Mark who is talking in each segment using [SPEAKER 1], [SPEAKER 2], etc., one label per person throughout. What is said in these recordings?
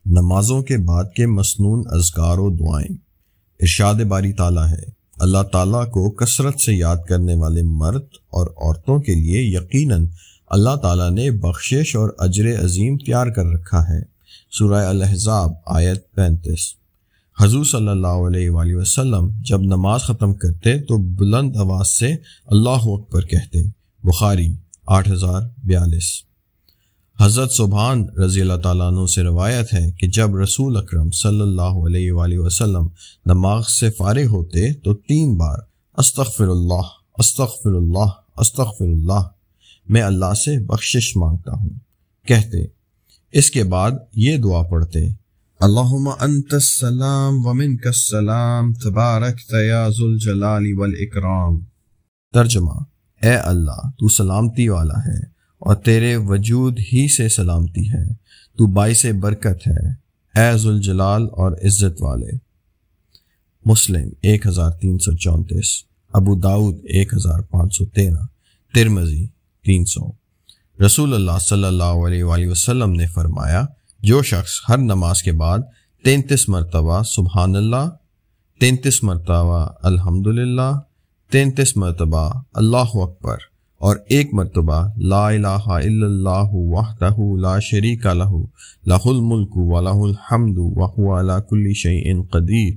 [SPEAKER 1] نمازوں کے بعد کے مسنون اذکار و دعائیں۔ ارشاد باری تعالیٰ ہے، اللہ تعالیٰ کو کثرت سے یاد کرنے والے مرد اور عورتوں کے لیے یقیناً اللہ تعالیٰ نے بخشش اور اجر عظیم تیار کر رکھا ہے۔ سورہ الاحزاب آیت 35۔ حضور صلی اللہ علیہ وآلہ وسلم جب نماز ختم کرتے تو بلند آواز سے اللہ اکبر کہتے۔ بخاری 8042۔ حضرت سبحان رضی اللہ تعالیٰ عنہ سے روایت ہے کہ جب رسول اکرم صلی اللہ علیہ وآلہ وسلم نماز سے فارغ ہوتے تو 3 بار استغفر اللہ استغفر اللہ استغفر اللہ، میں اللہ سے بخشش مانگتا ہوں کہتے۔ اس کے بعد یہ دعا پڑھتے، اللہم انت السلام ومنک السلام تبارکت یا ذو الجلال والاکرام۔ ترجمہ، اے اللہ تو سلامتی والا ہے اور تیرے وجود ہی سے سلامتی ہے، تو باعث برکت ہے، اے ذوالجلال اور عزت والے۔ مسلم 1334، ابو داؤد 1513، ترمذی 300۔ رسول اللہ صلی اللہ علیہ وآلہ وسلم نے فرمایا، جو شخص ہر نماز کے بعد 33 مرتبہ سبحان اللہ، 33 مرتبہ الحمدللہ، 33 مرتبہ اللہ اکبر اور 1 مرتبہ لا الہ الا اللہ وحدہ لا شریک لہ لہ الملک ولہ الحمد وہو علی کل شیء قدیر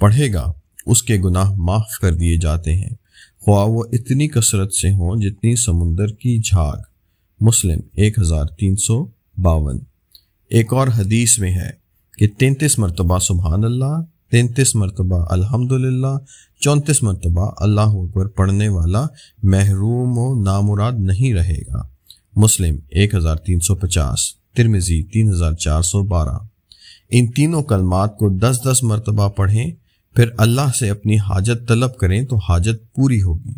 [SPEAKER 1] پڑھے گا، اس کے گناہ معاف کر دیے جاتے ہیں، خواہ وہ اتنی کثرت سے ہوں جتنی سمندر کی جھاگ۔ مسلم 1352۔ ایک اور حدیث میں ہے کہ 33 مرتبہ سبحان اللہ، 33 مرتبہ الحمدللہ، 34 مرتبہ اللہ اکبر پڑھنے والا محروم و نامراد نہیں رہے گا۔ مسلم 1350، ترمذی 3412۔ ان تینوں کلمات کو 10 مرتبہ پڑھیں، پھر اللہ سے اپنی حاجت طلب کریں تو حاجت پوری ہوگی۔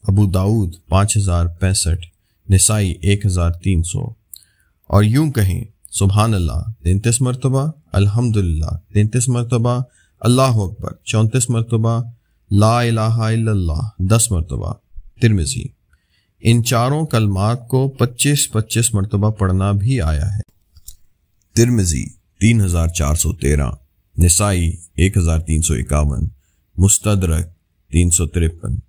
[SPEAKER 1] ابو داؤد 5065، نسائی 1300۔ اور یوں کہیں، سبحان اللہ 33 مرتبہ، الحمدللہ 33 مرتبہ، اللہ اکبر 34 مرتبہ، لا الہ الا اللہ 10 مرتبہ۔ ترمذی۔ ان چاروں کلمات کو 25 مرتبہ پڑھنا بھی آیا ہے۔ ترمذی 3413، نسائی 1351، مستدرک 353۔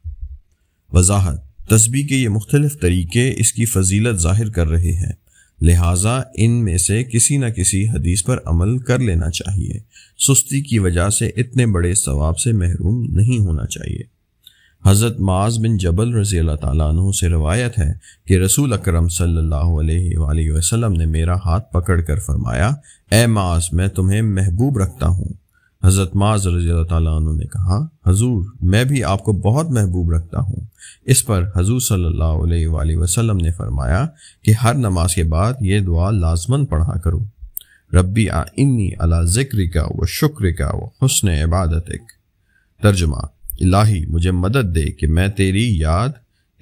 [SPEAKER 1] وضاحت: تسبیح کے یہ مختلف طریقے اس کی فضیلت ظاہر کر رہے ہیں، لہٰذا ان میں سے کسی نہ کسی حدیث پر عمل کر لینا چاہیے، سستی کی وجہ سے اتنے بڑے ثواب سے محروم نہیں ہونا چاہیے۔ حضرت معاذ بن جبل رضی اللہ تعالیٰ عنہ سے روایت ہے کہ رسول اکرم صلی اللہ علیہ وآلہ وسلم نے میرا ہاتھ پکڑ کر فرمایا، اے معاذ میں تمہیں محبوب رکھتا ہوں۔ حضرت معاذ رضی اللہ تعالیٰ عنہ نے کہا، حضور میں بھی آپ کو بہت محبوب رکھتا ہوں۔ اس پر حضور صلی اللہ علیہ وآلہ وسلم نے فرمایا کہ ہر نماز کے بعد یہ دعا لازماً پڑھا کرو، ربی اعنی علی ذکرک و شکرک و حسن عبادتک۔ ترجمہ: الہی مجھے مدد دے کہ میں تیری یاد،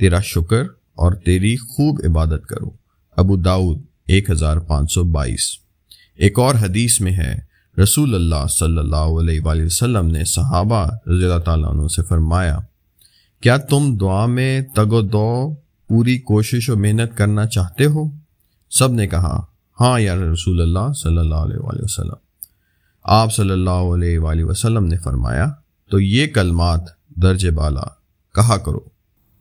[SPEAKER 1] تیرا شکر اور تیری خوب عبادت کروں۔ ابو داؤد 1522۔ ایک اور حدیث میں ہے، رسول اللہ صلی اللہ علیہ وآلہ وسلم نے صحابہ رضی اللہ تعالیٰ عنہ سے فرمایا، کیا تم دعا میں تگ و دو پوری کوشش و محنت کرنا چاہتے ہو؟ سب نے کہا، ہاں یا رسول اللہ صلی اللہ علیہ وآلہ وسلم۔ آپ صلی اللہ علیہ وآلہ وسلم نے فرمایا، تو یہ کلمات درج بالا کہا کرو۔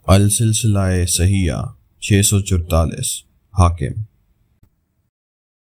[SPEAKER 1] السلسلہ صحیحہ 644، حاکم۔